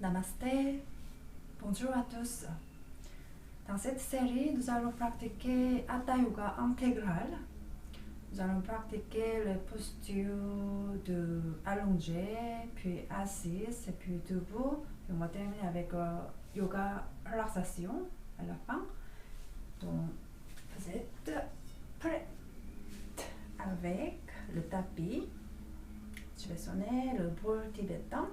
Namasté, bonjour à tous. Dans cette série, nous allons pratiquer Hatha Yoga intégral. Nous allons pratiquer les postures de allongé, puis assise, et puis debout. Puis on va terminer avec yoga relaxation à la fin. Donc, vous êtes prêts avec le tapis. Je vais sonner le boule tibétain.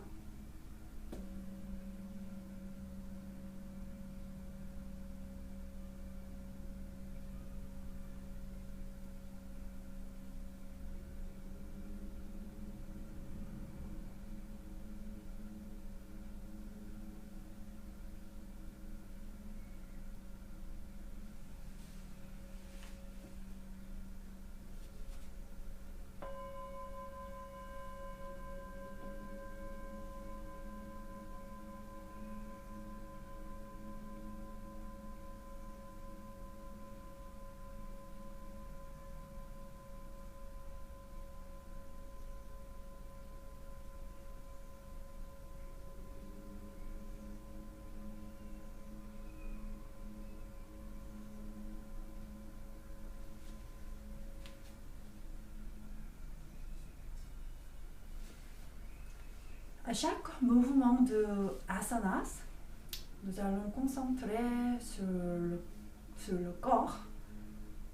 À chaque mouvement de asanas, nous allons concentrer sur le corps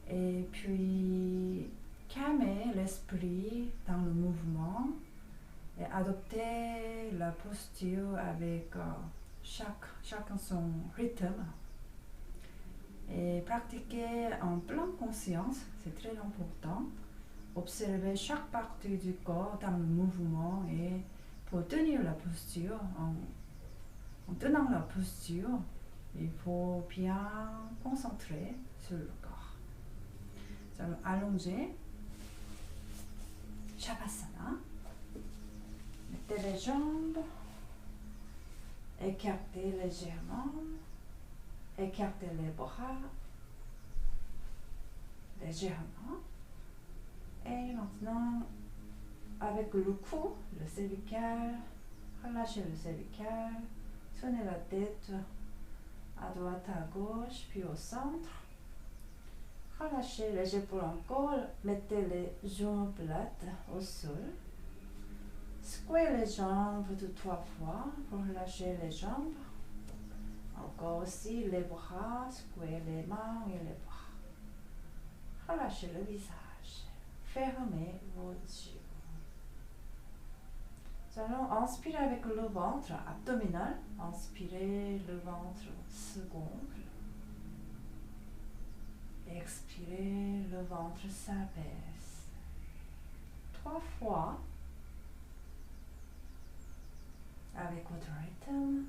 et puis calmer l'esprit dans le mouvement et adopter la posture avec chacun son rythme. Et pratiquer en pleine conscience, c'est très important. Observer chaque partie du corps dans le mouvement et pour tenir la posture, en tenant la posture, il faut bien concentrer sur le corps. Nous allons allonger, Shavasana. Mettez les jambes, écartez légèrement, écartez les bras légèrement. Et maintenant, avec le cou, le cervical, relâchez le cervical, tournez la tête à droite, à gauche, puis au centre. Relâchez les épaules encore, mettez les jambes plates au sol. Secouez les jambes 2-3 fois pour relâcher les jambes. Encore aussi les bras, secouez les mains et les bras. Relâchez le visage. Fermez vos yeux. Nous allons inspirer avec le ventre abdominal. Inspirez, le ventre se gonfle. Expirez, le ventre s'abaisse. 3 fois avec votre rythme.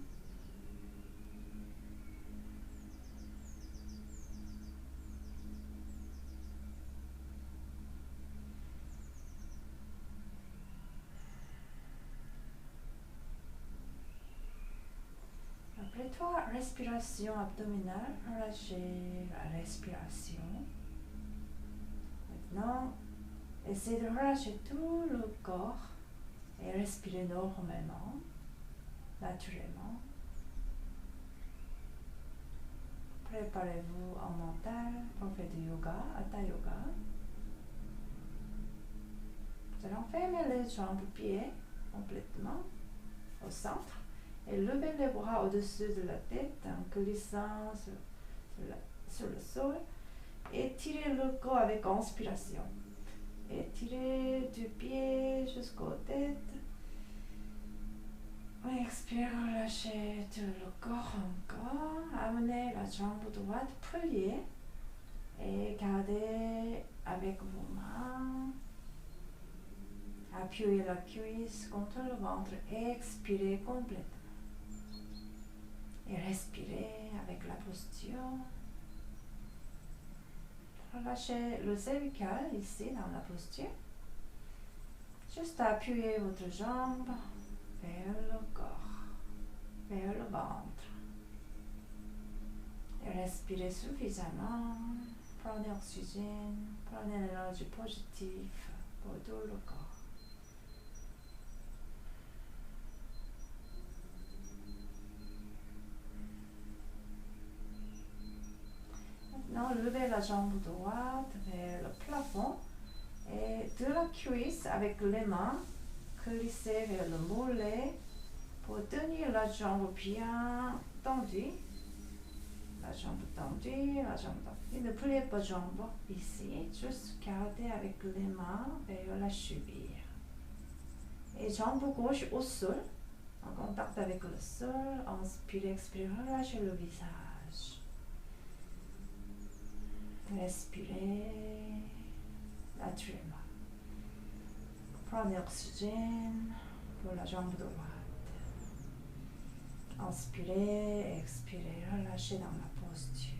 Après 3 respirations abdominales, relâchez la respiration. Maintenant, essayez de relâcher tout le corps et respirez normalement, naturellement. Préparez-vous en mental pour faire du yoga, Hatha Yoga. Nous allons fermer les jambes, pieds complètement au centre. Et levez les bras au-dessus de la tête en glissant sur le sol. Étirez le corps avec inspiration. Étirez du pied jusqu'aux têtes. Expirez, relâchez tout le corps encore. Amenez la jambe droite, pliez. Et gardez avec vos mains. Appuyez la cuisse contre le ventre. Expirez complètement. Et respirez avec la posture. Relâchez le cervical ici dans la posture. Juste appuyez votre jambe vers le corps, vers le ventre. Et respirez suffisamment. Prenez oxygène, prenez l'énergie positive pour tout le corps. levez la jambe droite vers le plafond et de la cuisse avec les mains, glissez vers le mollet pour tenir la jambe bien tendue. La jambe tendue, la jambe tendue. Ne pliez pas la jambe ici, juste gardez avec les mains vers la cheville. Et jambe gauche au sol, en contact avec le sol. Inspirez, expirez, relâchez le visage. Respirez naturellement. Prenez oxygène pour la jambe droite. Inspirez, expirez, relâchez dans la posture.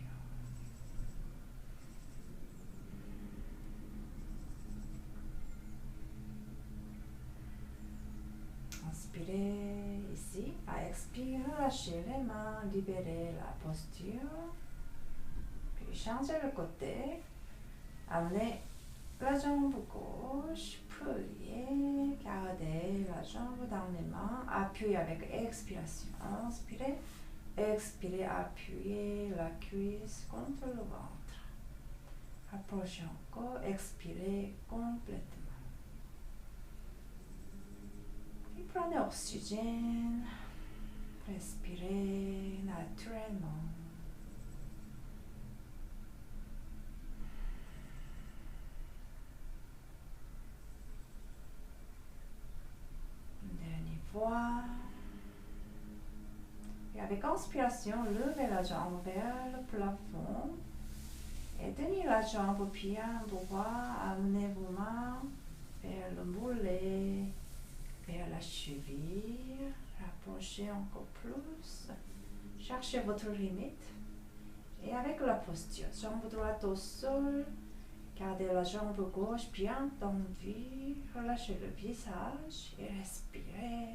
Inspirez ici, à expirer, relâchez les mains, libérez la posture. Puis changez le côté, amenez la jambe gauche, pliez, gardez la jambe dans les mains, appuyez avec expiration. Inspirez, expirez, appuyez la cuisse contre le ventre. Approchez encore, expirez complètement. Puis prenez oxygène, respirez naturellement. Dernière fois. Et avec inspiration, levez la jambe vers le plafond. Et tenez la jambe bien droite, amenez vos mains vers le mollet, vers la cheville, rapprochez encore plus, cherchez votre limite. Et avec la posture, jambe droite au sol, gardez la jambe gauche bien tendue, relâchez le visage et respirez.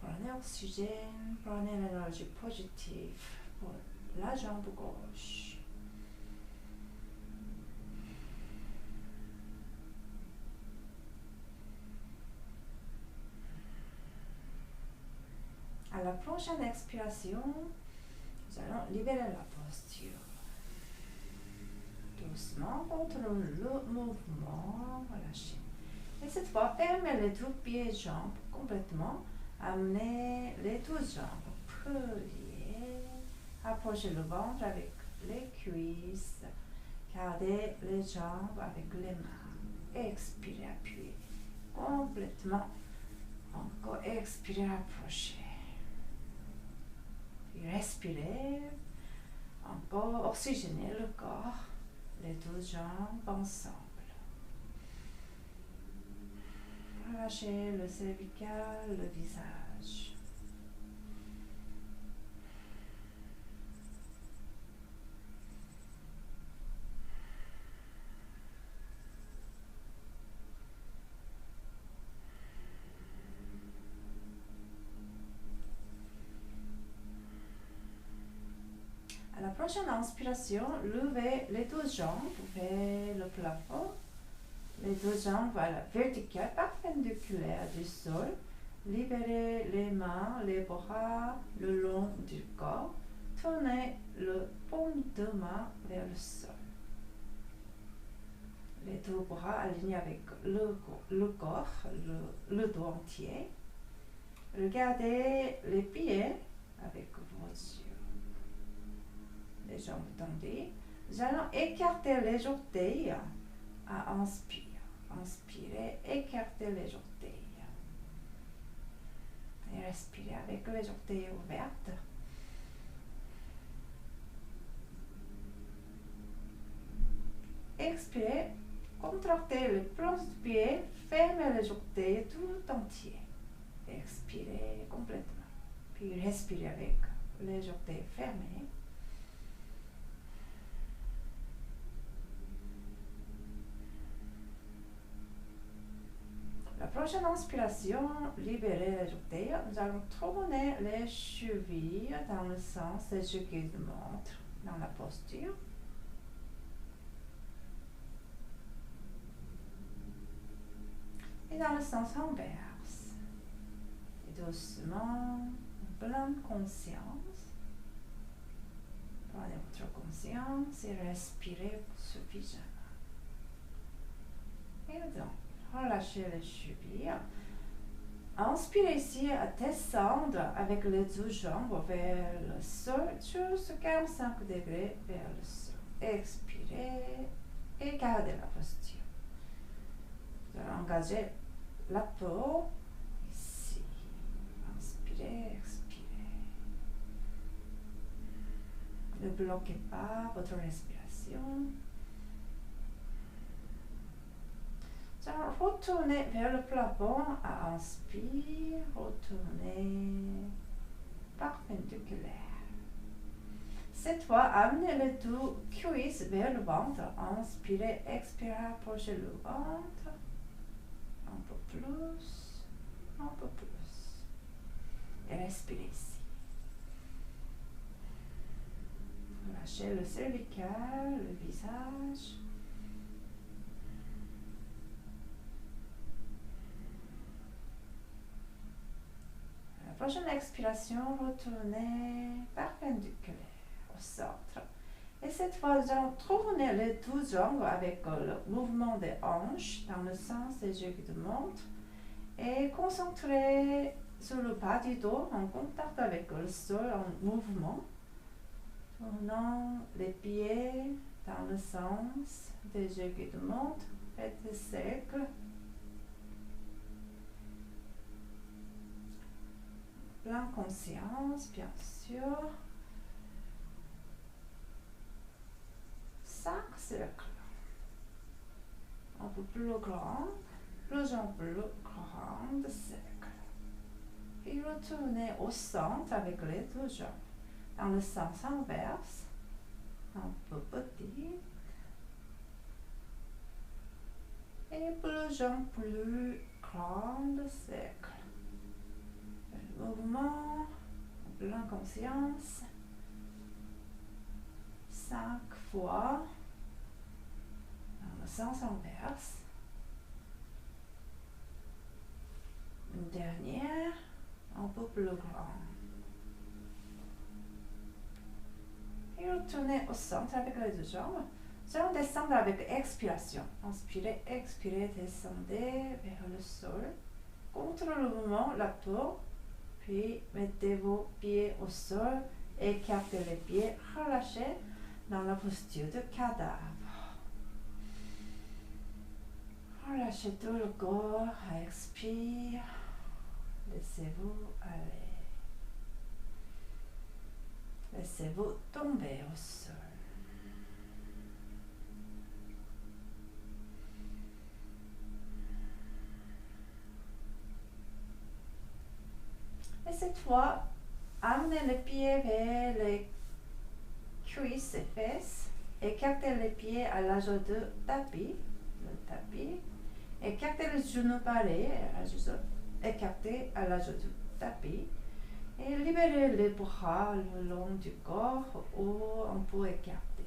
Prenez oxygène, prenez l'énergie positive pour la jambe gauche. À la prochaine expiration, nous allons libérer la posture. Doucement, contrôlez le mouvement, relâchez. Et cette fois, fermez les deux pieds et jambes complètement. Amenez les deux jambes, pliez, approchez le ventre avec les cuisses, gardez les jambes avec les mains. Expirez, appuyez complètement. Encore expirez, approchez. Respirez, encore oxygénez le corps, les deux jambes ensemble. Relâchez le cervical, le visage. À la prochaine inspiration, levez les deux jambes vers le plafond. Les deux jambes à la verticale, perpendiculaire du sol. Libérez les mains, les bras le long du corps. Tournez le paume de main vers le sol. Les deux bras alignés avec le corps, le dos entier. Regardez les pieds avec vos yeux. Les jambes tendues. Nous allons écarter les orteils à inspirer. Inspirez, écartez les orteils. Et respirez avec les orteils ouvertes. Expirez, contractez les plans du pied, fermez les orteils tout entier. Expirez complètement. Puis respirez avec les orteils fermés. La prochaine inspiration, libérez les orteils. Nous allons tourner les chevilles dans le sens des yeux qui nous montrent dans la posture. Et dans le sens inverse. Et doucement, en pleine conscience, Prenez votre conscience et respirez suffisamment. Et donc, relâchez les chevilles. Inspirez ici à descendre avec les deux jambes vers le sol, juste 45 degrés vers le sol. Expirez et gardez la posture. Vous allez engager la peau ici. Inspirez, expirez. Ne bloquez pas votre respiration. Retournez vers le plafond à inspire, retournez perpendiculaire. Cette fois, amenez les deux cuisses vers le ventre. Inspirez, expirez, approchez le ventre. Un peu plus, un peu plus. Et respirez ici. Lâchez le cervical, le visage. Prochaine expiration, retournez perpendiculaire au centre. Et cette fois, nous allons tourner les deux jambes avec le mouvement des hanches dans le sens des aiguilles de montre et concentrer sur le bas du dos en contact avec le sol en mouvement. Tournant les pieds dans le sens des aiguilles de montre, faites des cercles. Plein conscience, bien sûr. 5 cercles. Un peu plus grand, plus en plus grand cercle. Puis retournez au centre avec les deux jambes. Dans le sens inverse, un peu petit. Et plus en plus grand cercle. Mouvement, plein conscience, 5 fois dans le sens inverse. Une dernière, un peu plus grande. Et retournez au centre avec les deux jambes. Nous allons descendre avec expiration. Inspirez, expirez, descendez vers le sol. Contre le mouvement, la peau. Puis mettez vos pieds au sol, écartez les pieds, relâchez dans la posture de cadavre. Relâchez tout le corps, expire, laissez-vous aller. Laissez-vous tomber au sol. Et cette fois, amenez les pieds vers les cuisses et fesses. Écartez les pieds à l'âge de tapis. Le tapis. Écartez les genoux parés. Écartez à l'âge du tapis. Et libérez les bras le long du corps ou un peu écartés.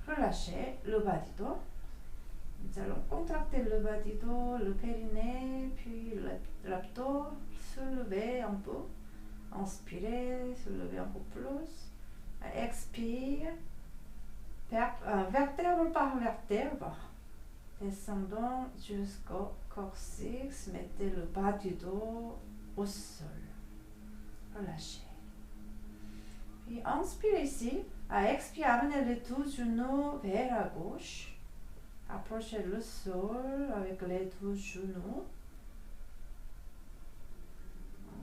Relâchez le bas du dos. Nous allons contracter le bas du dos, le périnée, puis l'abdos. Soulevez un peu. Inspirez, soulevez un peu plus. Expire. Vertèbre par vertèbre. Descendons jusqu'au coccyx. Mettez le bas du dos au sol. Relâchez. Puis inspirez ici. À expirer, amenez les deux genoux vers la gauche. Approchez le sol avec les deux genoux.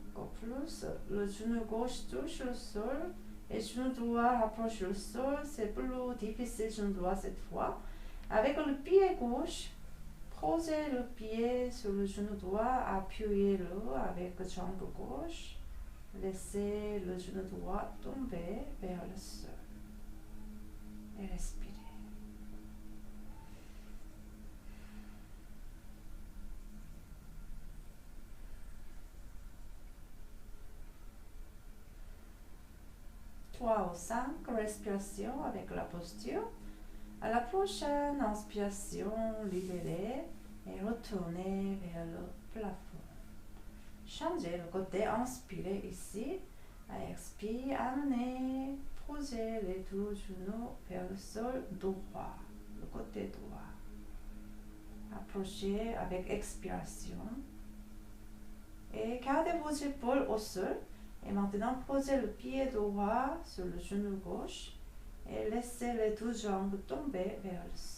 Encore plus. Le genou gauche touche le sol. Et le genou droit approche le sol. C'est plus difficile, le genou droit cette fois. Avec le pied gauche, posez le pied sur le genou droit. Appuyez-le avec la jambe gauche. Laissez le genou droit tomber vers le sol. Et respirez. Trois ou 5 respirations avec la posture. À la prochaine inspiration, libérez et retournez vers le plafond. Changez le côté, inspirez ici. À expire, amenez poser les deux genoux vers le sol droit, le côté droit. Approchez avec expiration. Et gardez vos épaules au sol. Et maintenant, posez le pied droit sur le genou gauche et laissez les deux jambes tomber vers le sol.